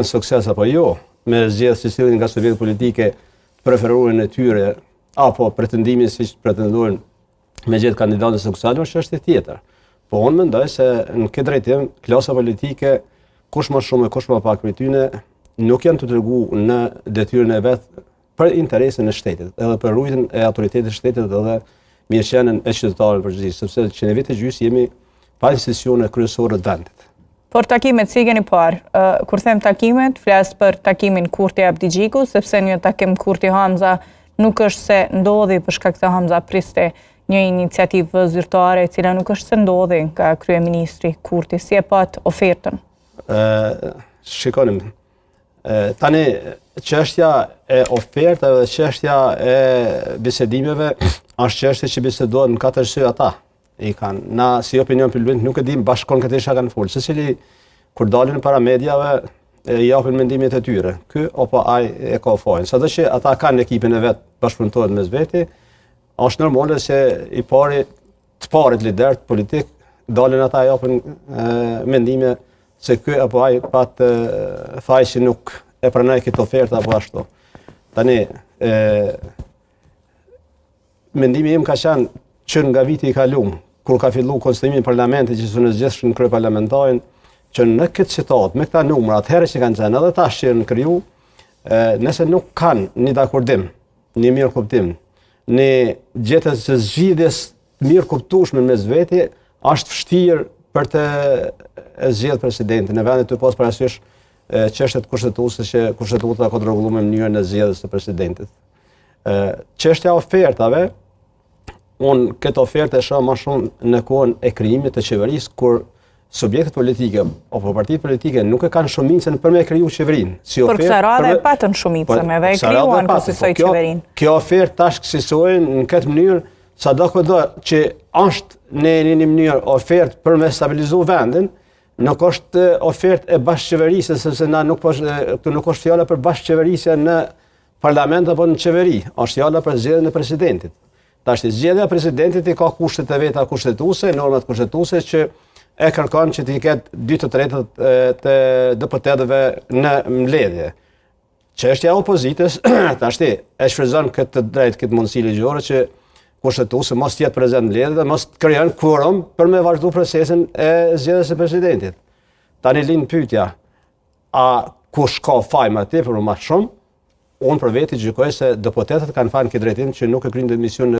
sukses apo jo, me zgjedhë secilin nga subjekt politike preferuarin e tyre, apo pretendimin si pretendojnë me gjetë kandidatën suksesalur, është tjetër. Po unë mendoj se në këtë drejtim, klasa politike, kush më shumë e kush më pak prej tyre, nuk janë të treguar në detyrën e vet për interesin e shtetit, edhe për ruajtjen e autoritetit të shtetit edhe mirëqenien e qytetarëve përgjithësisht, sepse që në vite gjys jemi pa institucione kryesore të vendit. Por takimet si keni parë, kur them takimet, flas për takimin Kurti Abdigjiku, sepse një takim Kurti Hamza nuk është se ndodhi për shkak se Hamza priste një iniciativë zyrtare e cila nuk është se ndodhi nga kryeministri Kurti, si e pat ofertën? Shikonim, tani çështja e ofertave dhe çështja e bisedimeve është çështje që bisedohet në katër sy ata. Na si opinion publik nuk e dim bashkon këtë çka kanë folë. Secili kur dalin para mediave japin mendimet e tyre. Ky apo ai e ka fajin. Sado që ata kanë ekipin e vet, bashkëpuntojnë mes veti, është normale se të parit lider politik dalin ata japin mendime se ky apo ai pat faj që nuk e pranoi këtë ofertë apo ashtu. Tani mendimi im ka qenë që nga viti i kaluar, kur ka fillu konstituimi i parlamentit që su në zgjedhshëm krye parlamentarin, që në këtë situatë, me këta numra, atëherë që kanë qenë, edhe tash që në kriju, nëse nuk kanë një dakordim, një mirë kuptim, një gjetës të zgjidhjes mirë kuptueshme mes veti, është vështirë për të zgjedhur presidentin. Në vendet të pas parasysh çështjet kushtetuese që kushtetuta ka rregulluar në mënyrën e zgjedhjes së presidentit. Çështja e ofertave, unë këtë ofertë e shoh më shumë në kohën e krijimit të qeverisë, kur subjektet politike apo partitë politike nuk e kanë shumicën për me kriju qeverinë. Si për kësaj radhe patën shumicën edhe e krijuan kësaj qeverinë. Kjo ofertë tash kësaj në këtë mënyrë, sadokudo që është në një mënyrë ofertë për me stabilizuar vendin, nuk është ofertë e bashkëqeverisë, sepse na nuk është fjala për bashkëqeverisje në parlament apo në qeveri, është fjala për zgjedhjen e presidentit. Tash zgjedhja e presidentit i ka kushtet e veta kushtetuese, normat kushtetuese që e kërkon që t'i ketë 2/3 të deputetëve në mbledhje. Çështja e opozitës, tash e shfrytëzon këtë drejt, këtë mundësi ligjore që kushtetuesi mos jetë prezant në mbledhje dhe mos krijon kvorum për me vazhdu procesin e zgjedhjes së presidentit. Tani lind pyetja, a kush ka fajm aty për më shumë? Unë për veti gjykoj se deputetët kanë falë këtë drejtim që nuk e kryjnë misionin